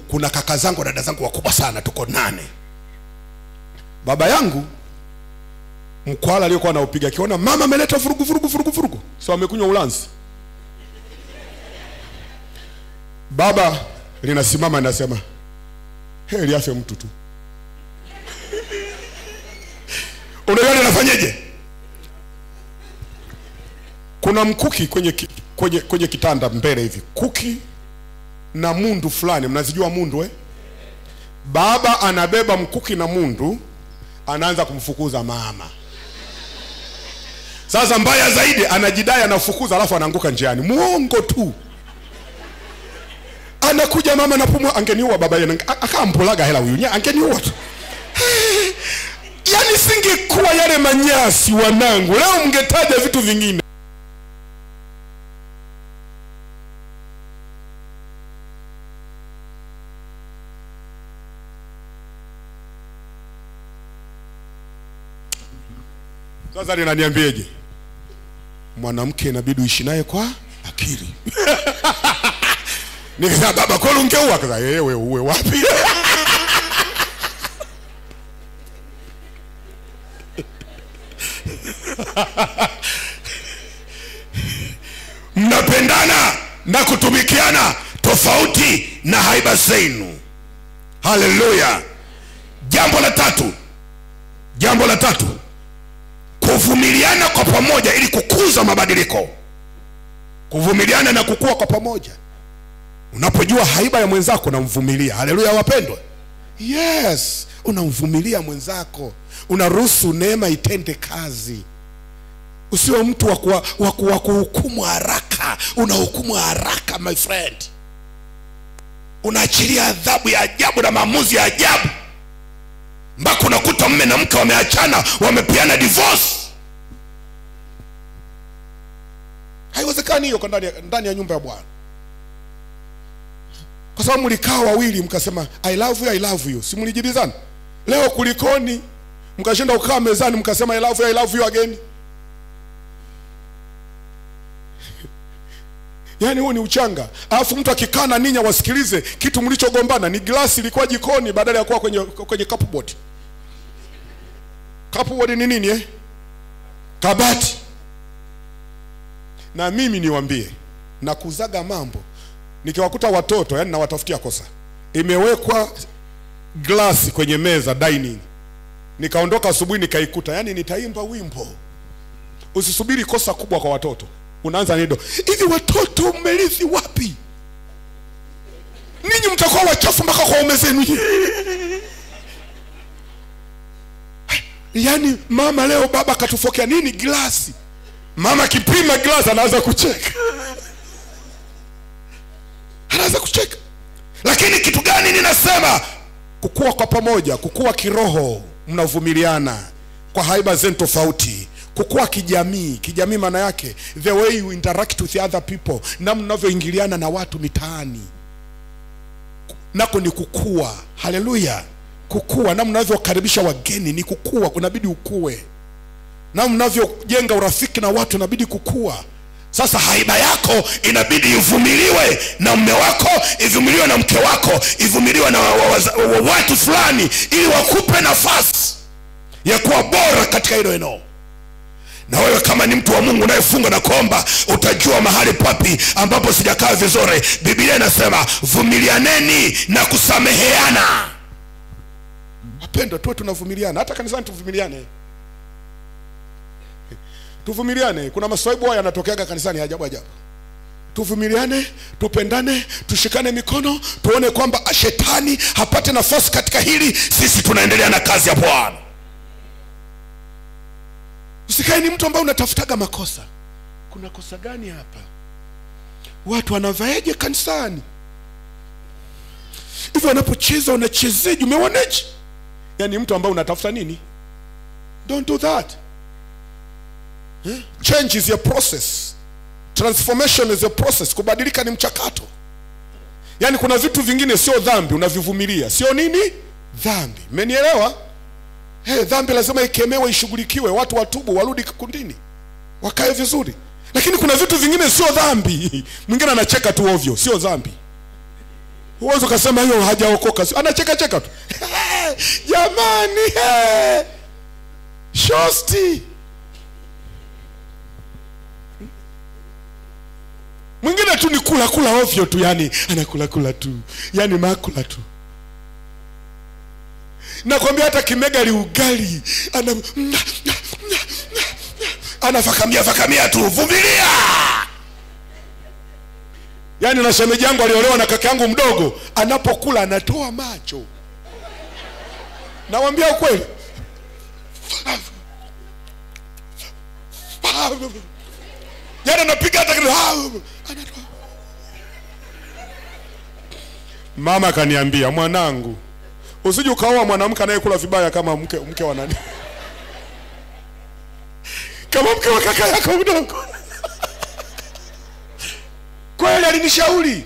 kuna kaka zangu, dada zangu wakubwa sana, tuko 8. Baba yangu mkwala aliyokuwa anaupiga, akiona mama ameleta vurugu, so amekunywa ulanzi, baba linasimama linasema, heri afe mtu tu. Unajua anafanyaje? Kuna mkuki kwenye kitanda mbele hivi, kuki na mundu fulani, mnazijua mundu Baba anabeba mkuki na mundu, anaanza kumfukuza mama. Sasa mbaya zaidi, anajidai anafukuza alafu anaanguka njiani. Muongo tu. Anakuja mama na pumua, angeniua baba yenu. Akampolaga hela huyu, angeniua tu. Yaani singekuwa yale manyasi wanangu, leo mngetaja vitu vingine. Sasa ninaniambieje? Mwanamke inabidi uishi naye kwa akili. akili. Nikasema baba kwani ungeua? Akasema wewe uwe wapi? Mnapendana na kutumikiana tofauti na haiba zenu. Haleluya. Jambo la tatu, kuvumiliana kwa pamoja ili kukuza mabadiliko. Kuvumiliana na kukua kwa pamoja. Unapojua haiba ya mwenzako unamvumilia. Haleluya wapendwa. Yes, unamvumilia mwenzako. Unaruhusu neema itende kazi. Usiwe mtu wa kuhukumu haraka. Unahukumu haraka my friend. Unaachilia adhabu ya ajabu na maamuzi ya ajabu. Mpaka unakuta mume na mke wameachana, wamepeana divorce. Haiwezekani hiyo ndani ya nyumba ya Bwana. Kwa sababu mlikaa wawili mkasema I love you. Si mlijibizana? Leo kulikoni mkashinda ukaa mezani mkasema I love you again? Yani huo ni uchanga. Alafu mtu akikana ninyi wasikilize kitu mlichogombana ni glasi ilikuwa jikoni badala ya kuwa kwenye cupboard. Cupboard ni nini kabati. Na mimi niwaambie na kuzaga mambo. Nikiwakuta watoto yani nawatafutia kosa. Imewekwa glasi kwenye meza dining. Nikaondoka asubuhi nikaikuta, yani nitaimba wimbo. Usisubiri kosa kubwa kwa watoto. Unaanza nido. Hivi watoto mmerithi wapi? Ninyi mtakuwa wachafu mpaka kwa ume zenu. Yani mama leo baba katufokea nini glasi. Mama kipima glasi anaanza kucheka. Anaanza kucheka. Lakini kitu gani ninasema? Kukua kwa pamoja, kukua kiroho, mnavumiliana kwa haiba zenu tofauti. Kukua kijamii maana yake the way you interact with other people, na mnavyoingiliana na watu mitaani. Nako ni kukua. Haleluya. Kukua na mnavyokaribisha wageni ni kukua, unabidi ukue. Na mnavyojenga urafiki na watu inabidi kukua. Sasa haiba yako inabidi ivumiliwe na mume wako, ivumiliwe na mke wako, ivumiliwe na watu fulani ili wakupe nafasi ya kuwa bora katika hilo eneo. Na wewe kama ni mtu wa Mungu unayefunga na kuomba, utajua mahali papi ambapo sijakaa vizuri. Biblia inasema vumilianeni na kusameheana. Wapendwa, tuwe tunavumiliana. Hata kanisani tuvumiliane. Tuvumiliane. Kuna maswaibu haya yanatokeaga kanisani ajabu. Tuvumiliane, tupendane, tushikane mikono, tuone kwamba shetani hapate nafasi katika hili. Sisi tunaendelea na kazi ya Bwana. Usikae ni mtu ambaye unatafutaga makosa. Kuna kosa gani hapa? Watu wanavaeje kanisani? Hivyo wanapocheza unachezeje? Umeoneje? Yani mtu ambaye unatafuta nini? Don't do that. Change is a process. Transformation is a process. Kubadilika ni mchakato. Yani kuna vitu vingine sio dhambi unavivumilia. Sio nini? Dhambi. Mmenielewa? Dhambi lazima ikemewe, ishughulikiwe, watu watubu, warudi kundini, wakae vizuri. Lakini kuna vitu vingine sio dhambi. Mwingine anacheka tu ovyo, sio dhambi. Uwezo kasema hiyo hajaokoka, anacheka tu. Jamani, shosti. Mwingine tu ni kula ovyo tu, yani anakula tu. Yani makula tu. Nakwambia hata kimega li ugali anafakamia tu. Vumilia. Yani na shemeji yangu aliolewa na kaka yangu mdogo, anapokula anatoa macho. Nawaambia ukweli. Yani anapiga hata anatoa. Mama kaniambia, mwanangu, usije ukaoa mwanamke anayekula vibaya kama mke wa nani? Kama mke wa kaka yako mdogo. Kweli alinishauri.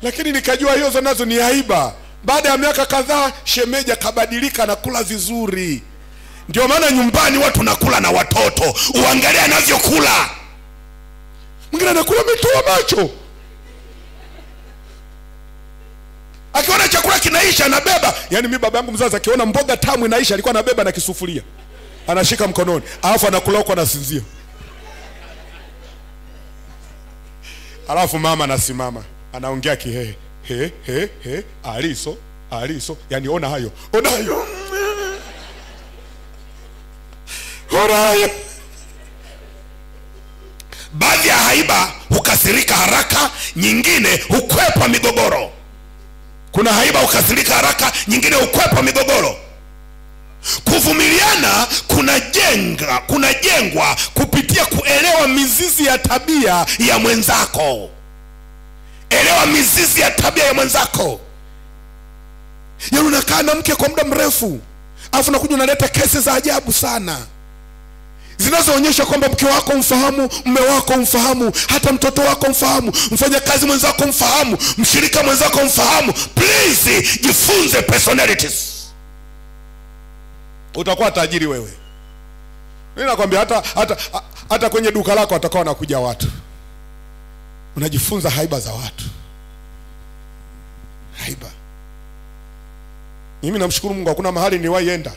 Lakini nikajua hizo nazo ni aiba. Baada ya miaka kadhaa shemeji akabadilika na kula vizuri. Ndio maana nyumbani watu nakula na watoto. Uangalie anavyokula. Mwingine anakula ametoa macho. Akiona chakula kinaisha anabeba. Yaani mimi baba yangu mzazi akiona mboga tamu inaisha alikuwa anabeba na kisufuria. Anashika mkononi, alafu anakula huko anasinzia. Alafu mama anasimama, anaongea kihehe. Aliso. Yaani ona hayo. Ona hayo. Baadhi ya haiba hukasirika haraka, nyingine hukwepa migogoro. Kuna haiba hukasirika haraka, nyingine hukwepa migogoro. Kuvumiliana kunajengwa kupitia kuelewa mizizi ya tabia ya mwenzako. Elewa mizizi ya tabia ya mwenzako. Yaani unakaa na mke kwa muda mrefu, alafu unakuja unaleta kesi za ajabu sana, zinazoonyesha kwamba mke wako umfahamu, mume wako umfahamu, hata mtoto wako umfahamu, mfanyakazi mwenzako umfahamu, mshirika mwenzako umfahamu. Please jifunze personalities. Utakuwa tajiri wewe. Mimi nakwambia hata kwenye duka lako watakao wanakuja watu. Unajifunza haiba za watu. Haiba. Mimi namshukuru Mungu hakuna mahali niwaienda.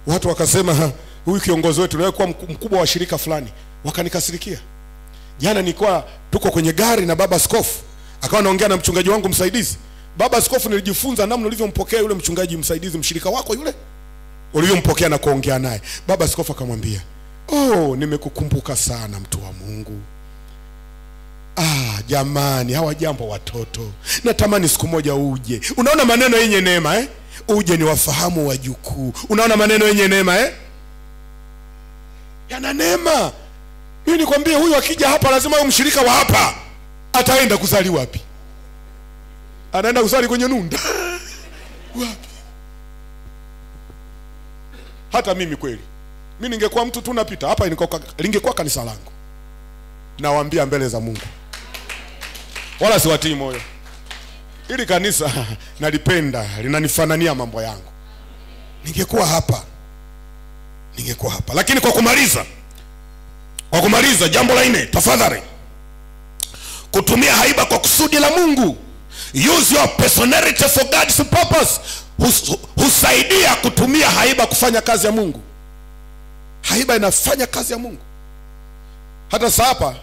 Watu wakasema huyu kiongozi wetu leo kwa mkubwa wa shirika fulani, wakanikasirikia. Jana nilikuwa tuko kwenye gari na baba askofu, akawa anaongea na mchungaji wangu msaidizi. Baba askofu nilijifunza namna ulivyompokea yule mchungaji msaidizi, mshirika wako yule, ulivyompokea na kuongea naye. Baba askofu akamwambia, nimekukumbuka sana mtu wa Mungu. Jamani, hawa jambo watoto, natamani siku moja uje. Unaona maneno yenye neema uje ni wafahamu wajukuu. Unaona maneno yenye neema yana neema. Mimi nikwambie, huyu akija hapa lazima huyu mshirika wa hapa ataenda kusali wapi? Anaenda kusali kwenye nunda. Wapi? Hata mimi kweli, mimi ningekuwa mtu tu napita hapa lingekuwa kanisa langu. Nawaambia mbele za Mungu, wala siwatii moyo. Ili kanisa nalipenda, linanifanania mambo yangu. Ningekuwa hapa. Lakini kwa kumaliza jambo la 4, tafadhali kutumia haiba kwa kusudi la Mungu. Use your personality for God's purpose. Husaidia kutumia haiba kufanya kazi ya Mungu. Haiba inafanya kazi ya Mungu. Hata sasa hapa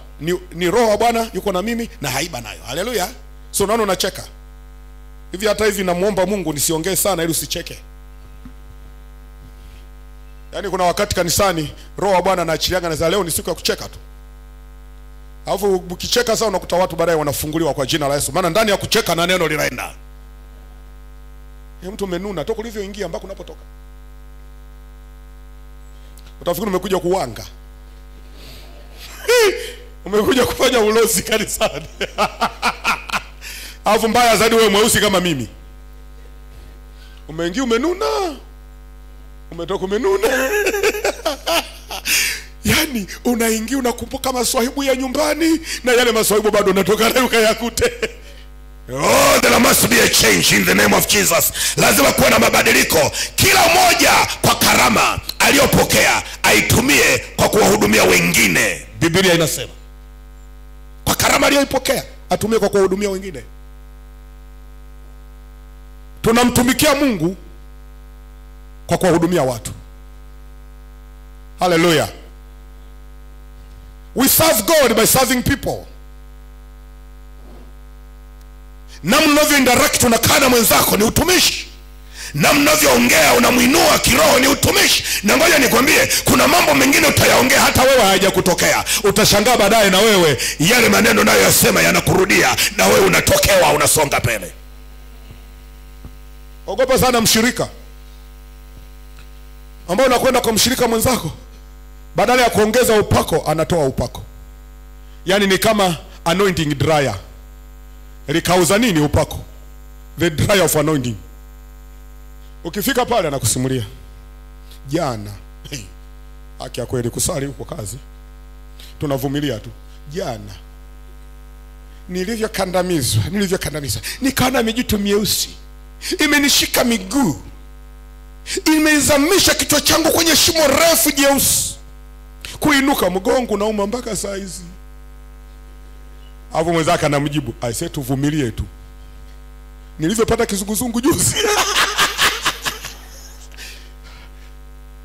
ni roho wa Bwana yuko na mimi na haiba nayo. Haleluya. So unaona unacheka. Hivi hata hivi namuomba Mungu nisiongee sana ili usicheke. Yaani kuna wakati kanisani roho wa Bwana anaachiliaga na leo ni siku ya kucheka tu. Alafu ukicheka sasa unakuta watu baadaye wanafunguliwa kwa jina la Yesu. Maana ndani ya kucheka na neno linaenda. Mtu menuna toka ulivyoingia mpaka unapotoka. Utafikiri umekuja kuwanga. Umekuja kufanya ulozi kanisani. Alafu mbaya zaidi wewe mweusi kama mimi. Umeingia umenuna. Umetoka umenuna. Yaani unaingia unakumbuka maswahibu ya nyumbani na yale maswahibu bado unatoka nayo ukayakute. There must be a change in the name of Jesus. Lazima kuwe na mabadiliko. Kila mmoja kwa karama aliyopokea aitumie kwa kuwahudumia wengine. Biblia inasema kwa karama aliyoipokea atumie kwa kuwahudumia wengine. Tunamtumikia Mungu kwa kuwahudumia watu. Hallelujah. We serve God by serving people. Namna unavyo interact unakaa na mwenzako ni utumishi. Namna unavyoongea unamuinua kiroho ni utumishi. Na ngoja nikwambie, kuna mambo mengine utayaongea hata wewe hayajakutokea. Utashangaa baadaye na wewe yale maneno nayo yasema yanakurudia na wewe unatokewa unasonga mbele. Ogopa sana mshirika ambao unakwenda kwa mshirika mwenzako, badala ya kuongeza upako anatoa upako. Yaani ni kama anointing dryer. Likauza nini upako? The dryer of anointing. Ukifika pale anakusimulia jana, haki ya kweli kusali huko kazi tunavumilia tu. Jana nilivyokandamizwa nikaona mijitu mieusi imenishika miguu, imeizamisha kichwa changu kwenye shimo refu jeusi. kuinuka, mgongo unauma mpaka saa hizi. Hapo mwenzake anamjibu, aise tuvumilie tu, nilivyopata kizunguzungu juzi.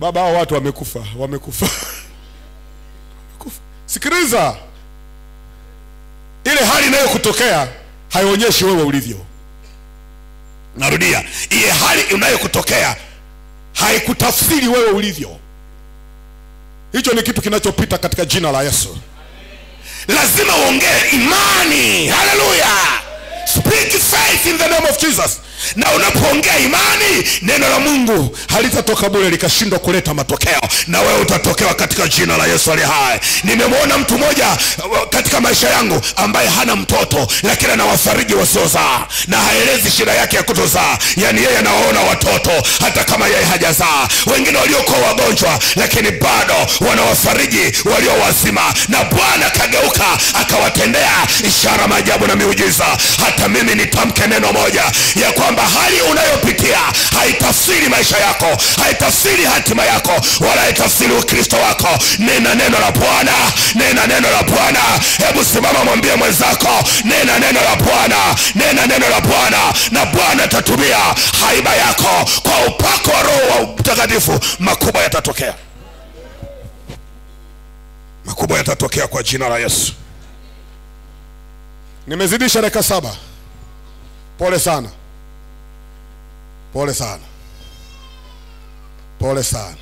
Baba, hao watu wamekufa. Sikiliza, ile hali inayokutokea haionyeshi wewe ulivyo. Narudia, ile hali inayokutokea haikutafsiri wewe ulivyo. Hicho ni kitu kinachopita katika jina la Yesu. Lazima uongee imani. Hallelujah. Speak faith in the name of Jesus. Na unapoongea imani, neno la Mungu halitatoka bure likashindwa kuleta matokeo, na wewe utatokewa katika jina la Yesu aliye hai. Nimemwona mtu mmoja katika maisha yangu ambaye hana mtoto, lakini anawafariji wasiozaa, na haelezi shida yake ya kutozaa. Yani yeye anawaona watoto hata kama yeye hajazaa. Wengine waliokuwa wagonjwa lakini bado wanawafariji walio wazima, na Bwana kageuka akawatendea ishara, maajabu na miujiza. Hata mimi nitamke neno moja ya kwamba hali unayopitia haitafsiri maisha yako, haitafsiri hatima yako, wala haitafsiri Ukristo wako. Nena neno la Bwana, nena neno la Bwana. Hebu simama, mwambie mwenzako, nena neno la Bwana, nena neno la Bwana, na Bwana atatumia haiba yako kwa upako wa Roho wa Mtakatifu. Makubwa yatatokea, makubwa yatatokea kwa jina la Yesu. Nimezidisha dakika 7. Pole sana. Pole sana. Pole sana.